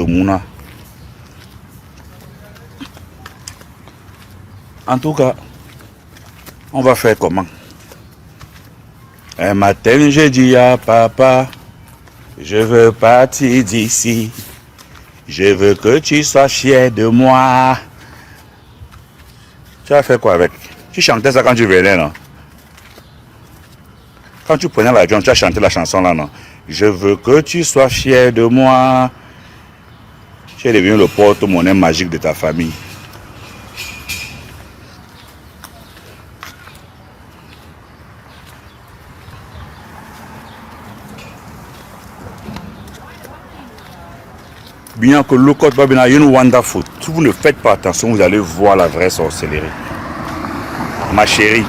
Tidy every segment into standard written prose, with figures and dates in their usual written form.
Mouna. En tout cas, on va faire comment? Un matin, j'ai dit à papa, je veux partir d'ici. Je veux que tu sois fier de moi. Tu as fait quoi avec? Tu chantais ça quand tu venais, non? Quand tu prenais l'avion, tu as chanté la chanson là, non? Je veux que tu sois fier de moi. Tu es devenu le porte-monnaie magique de ta famille. Bien que le code va bien, une wonderful. Si vous ne faites pas attention, vous allez voir la vraie sorcellerie. Ma chérie,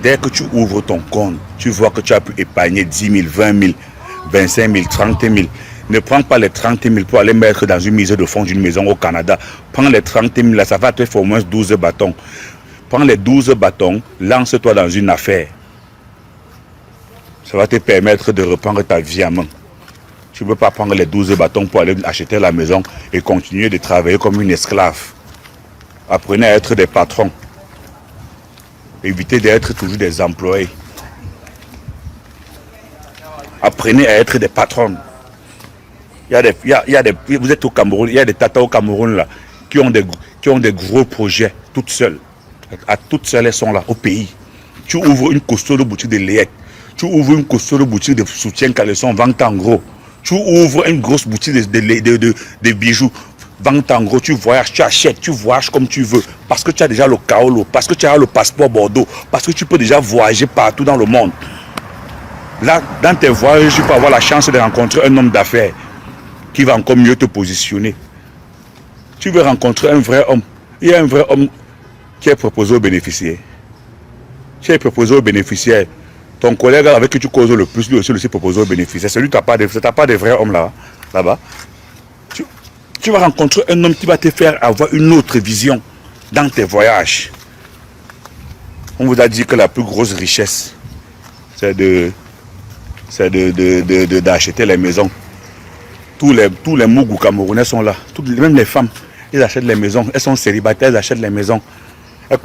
dès que tu ouvres ton compte, tu vois que tu as pu épargner 10 000, 20 000, 25 000, 30 000. Ne prends pas les 30 000 pour aller mettre dans une mise de fonds d'une maison au Canada. Prends les 30 000 là, ça va te faire au moins 12 bâtons. Prends les 12 bâtons, lance-toi dans une affaire. Ça va te permettre de reprendre ta vie à main. Tu ne peux pas prendre les 12 bâtons pour aller acheter la maison et continuer de travailler comme une esclave. Apprenez à être des patrons. Évitez d'être toujours des employés. Apprenez à être des patrons. Vous êtes au Cameroun, il y a des tatas au Cameroun là, qui ont des gros projets toutes seules. À toutes seules, elles sont là, au pays. Tu ouvres une costaud de boutique de lait. Tu ouvres une costaud de boutique de soutien caleçon, vente en gros. Tu ouvres une grosse boutique de bijoux, vente en gros, tu voyages, tu achètes, tu voyages comme tu veux. Parce que tu as déjà le Kaolo, parce que tu as le passeport Bordeaux, parce que tu peux déjà voyager partout dans le monde. Là, dans tes voyages, tu peux avoir la chance de rencontrer un homme d'affaires qui va encore mieux te positionner. Tu veux rencontrer un vrai homme. Il y a un vrai homme qui est proposé aux bénéficiaires. Tu es proposé aux bénéficiaires. Ton collègue avec qui tu causes le plus, lui aussi le proposé aux bénéficiaires. Celui qui n'a pas de vrai homme là-bas. Tu vas rencontrer un homme qui va te faire avoir une autre vision dans tes voyages. On vous a dit que la plus grosse richesse, c'est d'acheter les maisons. Tous les Mougou camerounais sont là. Même les femmes, elles achètent les maisons. Elles sont célibataires, elles achètent les maisons.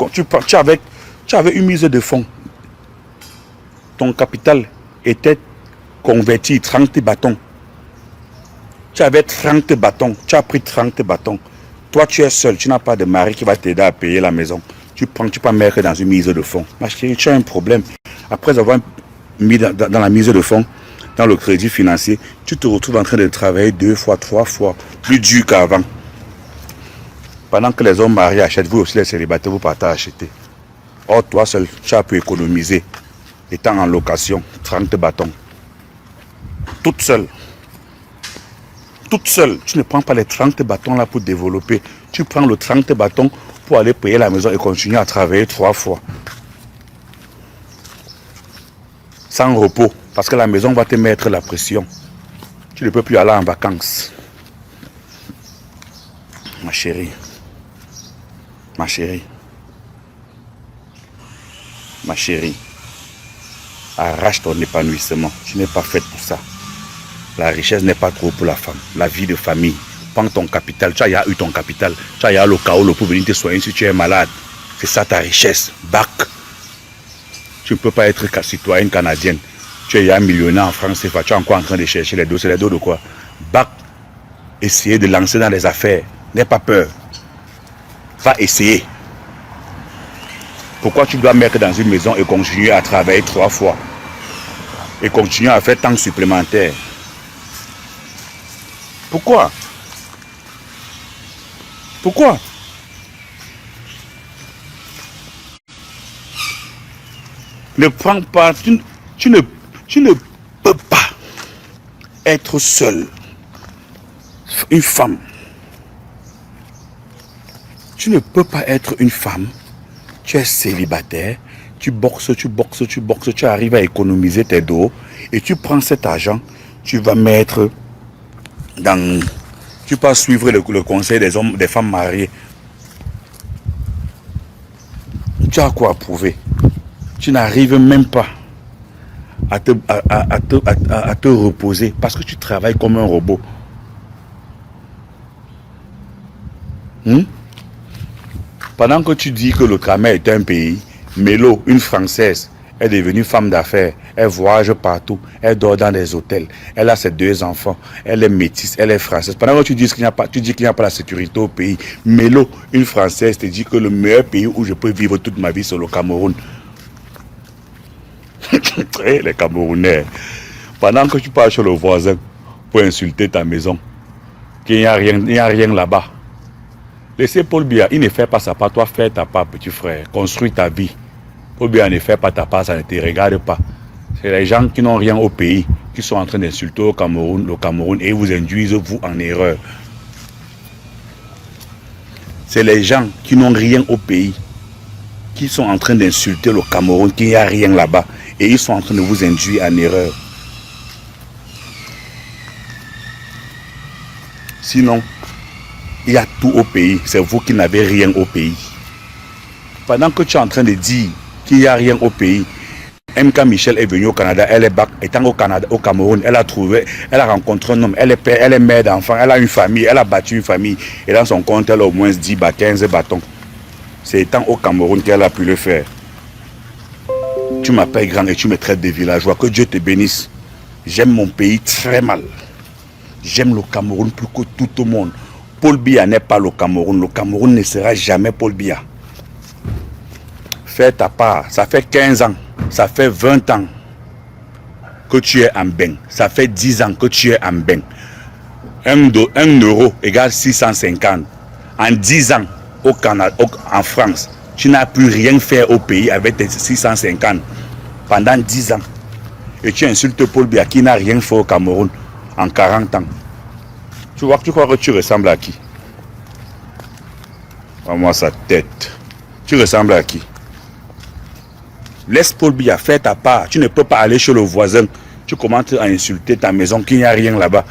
Tu avais une mise de fonds. Ton capital était converti 30 bâtons. Tu avais 30 bâtons. Tu as pris 30 bâtons. Toi, tu es seul. Tu n'as pas de mari qui va t'aider à payer la maison. Tu peux mettre dans une mise de fonds. Ma chérie, tu as un problème. Après avoir mis dans la mise de fonds, dans le crédit financier, tu te retrouves en train de travailler 2 fois, 3 fois plus dur qu'avant. Pendant que les hommes mariés achètent, vous aussi les célibataires, vous partez acheter. Or, toi seul, tu as pu économiser, étant en location, 30 bâtons. Toute seule. Toute seule. Tu ne prends pas les 30 bâtons là pour développer. Tu prends le 30 bâtons pour aller payer la maison et continuer à travailler 3 fois. Sans repos. Parce que la maison va te mettre la pression. Tu ne peux plus aller en vacances. Ma chérie. Ma chérie. Ma chérie. Arrache ton épanouissement. Tu n'es pas faite pour ça. La richesse n'est pas trop pour la femme. La vie de famille. Prends ton capital. Tu as eu ton capital. Tu as le chaos pour venir te soigner si tu es malade. C'est ça ta richesse. Bac. Tu ne peux pas être citoyenne canadienne. Tu es un millionnaire en France, tu es encore en train de chercher les dos. C'est les dos de quoi? Bac. Essayer de lancer dans les affaires. N'aie pas peur. Va essayer. Pourquoi tu dois mettre dans une maison et continuer à travailler 3 fois? Et continuer à faire temps supplémentaire? Pourquoi? Pourquoi? Ne prends pas, tu ne peux pas être seul. Une femme. Tu ne peux pas être une femme. Tu es célibataire. Tu boxes, tu arrives à économiser tes dos. Et tu prends cet argent, tu vas mettre dans... Tu peux suivre le conseil des hommes, des femmes mariées. Tu as quoi à prouver? Tu n'arrives même pas à te reposer parce que tu travailles comme un robot. Hmm? Pendant que tu dis que le Cameroun est un pays, Mélo, une Française, est devenue femme d'affaires, elle voyage partout, elle dort dans des hôtels, elle a ses 2 enfants, elle est métisse, elle est française. Pendant que tu dis qu'il n'y a pas, la sécurité au pays, Mélo, une Française, te dit que le meilleur pays où je peux vivre toute ma vie, c'est le Cameroun. Les Camerounais. Pendant que tu parles chez le voisin pour insulter ta maison, qu'il n'y a rien là-bas. Laissez Paul Biya, il ne fait pas sa part, toi fais ta part, petit frère, construis ta vie. Paul Biya ne fait pas ta part, ça ne te regarde pas. C'est les gens qui n'ont rien au pays, qui sont en train d'insulter le Cameroun et vous induisent vous en erreur. C'est les gens qui n'ont rien au pays, qui sont en train d'insulter le Cameroun, qu'il n'y a rien là-bas, et ils sont en train de vous induire en erreur. Sinon, il y a tout au pays, c'est vous qui n'avez rien au pays. Pendant que tu es en train de dire qu'il n'y a rien au pays, MK Michel est venue au Canada, elle est étant au Canada, au Cameroun, elle a rencontré un homme, elle est mère d'enfant, elle a une famille, elle a battu une famille, et dans son compte, elle a au moins 10 15 bâtons. C'est étant au Cameroun qu'elle a pu le faire. Tu m'appelles grand et tu me traites de villageois, que Dieu te bénisse. J'aime mon pays très mal. J'aime le Cameroun plus que tout le monde. Paul Biya n'est pas le Cameroun ne sera jamais Paul Biya. Fais ta part, ça fait 15 ans, ça fait 20 ans que tu es en bain, ça fait 10 ans que tu es en bain. 1 euro égale 650. En 10 ans au Canada, en France, tu n'as plus rien fait au pays avec tes 650 pendant 10 ans. Et tu insultes Paul Biya qui n'a rien fait au Cameroun en 40 ans. Tu crois que tu ressembles à qui? Vois-moi sa tête. Tu ressembles à qui? Laisse Paul Biya faire ta part. Tu ne peux pas aller chez le voisin. Tu commences à insulter ta maison, qu'il n'y a rien là-bas.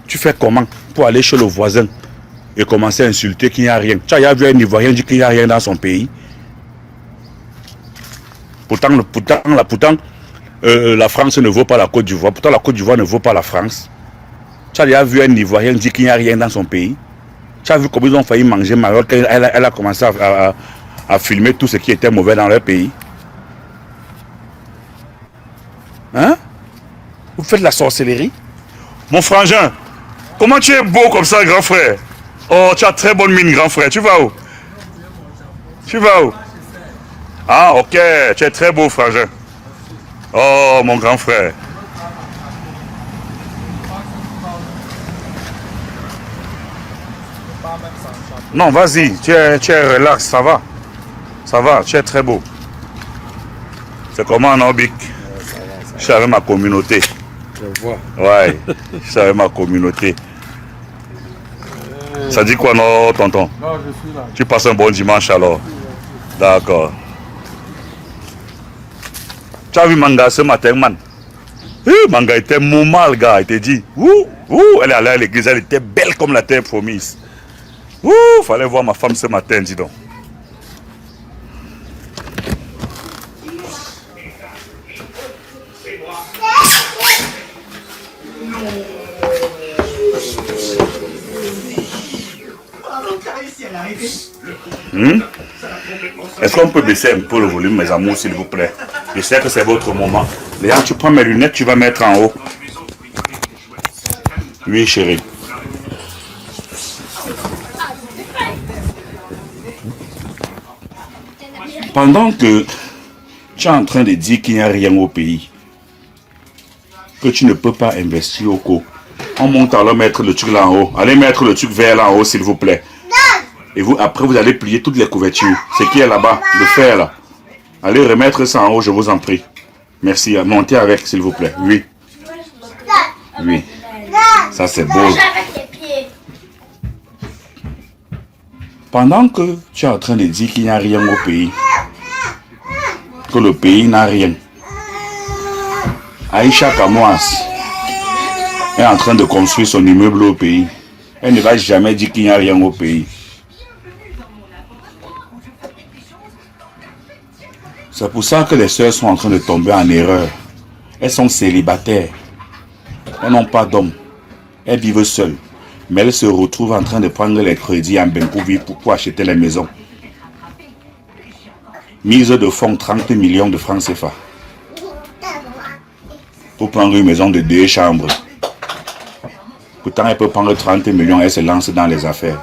Tu fais comment pour aller chez le voisin et commencer à insulter qu'il n'y a rien? Tu as vu un Ivoirien dire qu'il n'y a rien dans son pays. Pourtant, la France ne vaut pas la Côte d'Ivoire. Pourtant, la Côte d'Ivoire ne vaut pas la France. Tu as déjà vu un Ivoirien dire qu'il n'y a rien dans son pays? Tu as vu comment ils ont failli manger Maroc quand elle a commencé à filmer tout ce qui était mauvais dans leur pays? Hein? Vous faites de la sorcellerie? Mon frangin, comment tu es beau comme ça, grand frère? Oh, tu as très bonne mine, grand frère. Tu vas où? Tu vas où? Ah, ok, tu es très beau, frangin. Oh, mon grand frère. Non, vas-y, tu es relax, ça va. Ça va, tu es très beau. C'est comment, Nobic? Je suis avec ma communauté. Je vois. Ouais, je suis avec ma communauté. Ça dit quoi, non, tonton? Non, je suis là. Tu passes un bon dimanche alors? D'accord. Tu as vu Manga ce matin, man? Manga était mal, gars, il t'a dit. Elle est allée à l'église, elle était belle comme la terre promise. Fallait voir ma femme ce matin, dis donc. Est-ce qu'on peut baisser un peu le volume, mes amours, s'il vous plaît? Je sais que c'est votre moment. Léa, tu prends mes lunettes, tu vas mettre en haut. Oui, chérie. Pendant que tu es en train de dire qu'il n'y a rien au pays, que tu ne peux pas investir au co, on monte alors mettre le truc là en haut. Allez mettre le truc vert là en haut, s'il vous plaît. Et vous, après, vous allez plier toutes les couvertures. C'est qui est là-bas, le fer là. Allez remettre ça en haut, je vous en prie. Merci. Montez avec, s'il vous plaît. Oui. Oui. Ça, c'est beau. Pendant que tu es en train de dire qu'il n'y a rien au pays, que le pays n'a rien, Aïcha Kamouas est en train de construire son immeuble au pays. Elle ne va jamais dire qu'il n'y a rien au pays. C'est pour ça que les sœurs sont en train de tomber en erreur. Elles sont célibataires. Elles n'ont pas d'homme. Elles vivent seules. Mais elle se retrouve en train de prendre les crédits en banque pour acheter les maisons. Mise de fonds 30 millions de francs CFA. Pour prendre une maison de 2 chambres. Pourtant, elle peut prendre 30 millions, elle se lance dans les affaires.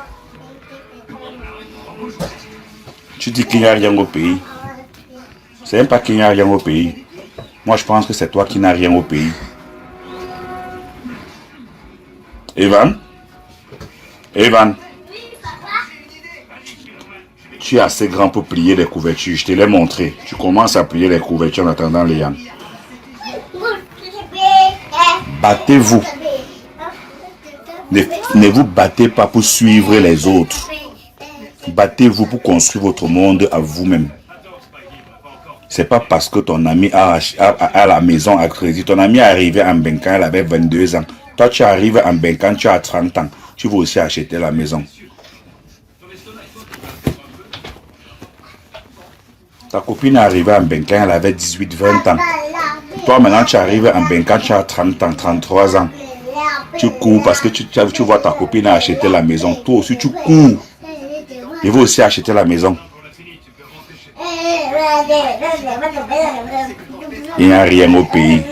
Tu dis qu'il n'y a rien au pays. C'est même pas qu'il n'y a rien au pays. Moi, je pense que c'est toi qui n'as rien au pays. Evan? Evan? Tu es assez grand pour plier les couvertures. Je te l'ai montré. Tu commences à plier les couvertures en attendant Léane. Battez-vous. Ne vous battez pas pour suivre les autres. Battez-vous pour construire votre monde à vous-même. C'est pas parce que ton ami a la maison à crédit. Ton ami est arrivé en Benkan, elle avait 22 ans. Toi, tu arrives en Benkan, tu as 30 ans. Tu veux aussi acheter la maison. Ta copine est arrivée en Benkan, elle avait 18-20 ans. Toi, maintenant, tu arrives en Benkan, tu as 30 ans, 33 ans. Tu cours parce que tu vois ta copine acheter la maison. Toi aussi, tu cours. Il veut aussi acheter la maison. Il n'y a rien au pays.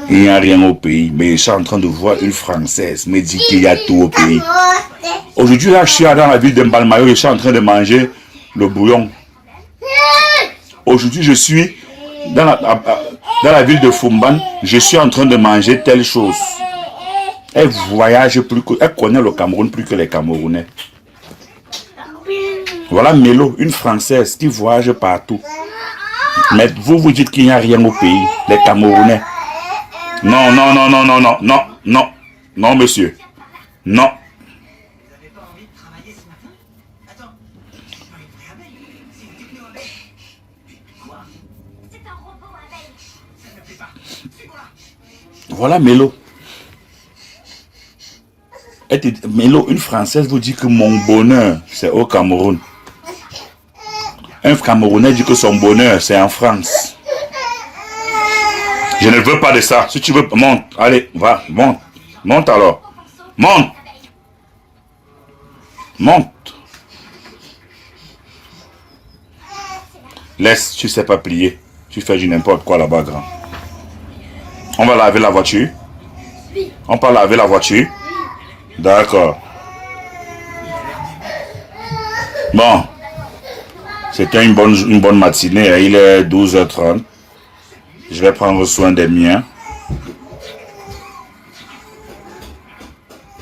Il n'y a rien au pays. Mais je suis en train de voir une Française me dire qu'il y a tout au pays. Aujourd'hui, là, je suis dans la ville de Mbalmayo. Je suis en train de manger le bouillon. Aujourd'hui, je suis dans la ville de Fumban. Je suis en train de manger telle chose. Elle voyage plus que... Elle connaît le Cameroun plus que les Camerounais. Voilà Mélo, une Française qui voyage partout. Mais vous dites qu'il n'y a rien au pays, les Camerounais. Non, non, non, non, non, non, non, non, non, monsieur. Non. Voilà Mélo. Mélo, une Française vous dit que mon bonheur, c'est au Cameroun. Un Camerounais dit que son bonheur, c'est en France. Je ne veux pas de ça. Si tu veux, monte. Allez, va, monte. Monte alors. Monte. Monte. Laisse, tu sais pas plier. Tu fais du n'importe quoi là-bas, grand. On va laver la voiture. On peut laver la voiture. D'accord. Bon. C'était une bonne matinée. Il est 12h30. Je vais prendre soin des miens.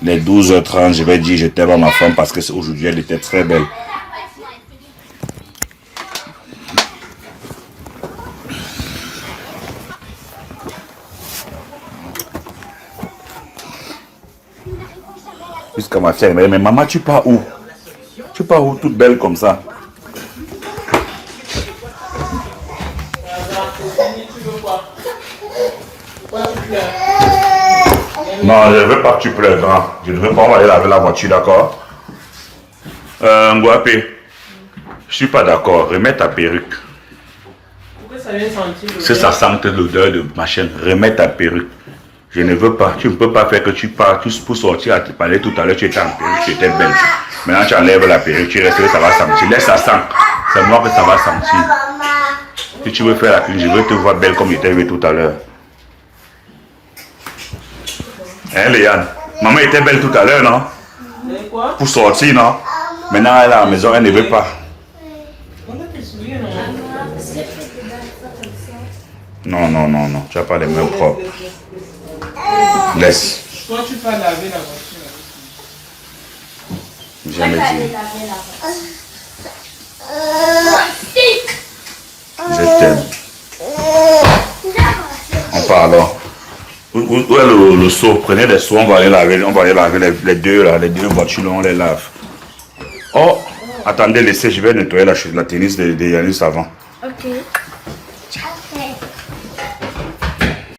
Les 12h30, je vais dire je t'aime à ma femme parce que aujourd'hui elle était très belle. Jusqu'à ma fille, mais maman, tu pars où? Tu pars où toute belle comme ça? Non, je ne veux pas que tu pleures, grand. Je ne veux pas, on va aller laver la voiture, d'accord? Ngouapé, je suis pas d'accord. Remets ta perruque. Pourquoi ça vient sentir l'odeur? Si ça sent l'odeur de machin, remets ta perruque. Je ne veux pas, tu ne peux pas faire que tu pars juste pour sortir à te parler tout à l'heure, tu étais en perruque, tu étais belle. Maintenant tu enlèves la perruque, tu restes, ça va sentir. Laisse ça sentir. C'est moi que ça va sentir. Si tu veux faire la cuisine, je veux te voir belle comme je t'ai vu tout à l'heure. Hein, Léane? Maman était belle tout à l'heure, non? Quoi? Pour sortir, non? Maintenant, elle est à la maison, elle ne veut pas. Non, non, non, non. Tu n'as pas les mains propres. Laisse. Toi, tu vas laver la voiture. Jamais dit. Je t'aime. On part alors. Où est le seau? Prenez des seaux, on va aller laver les deux voitures, on les lave. Oh, attendez, laissez, je vais nettoyer la tennis de Yanis avant. Ok.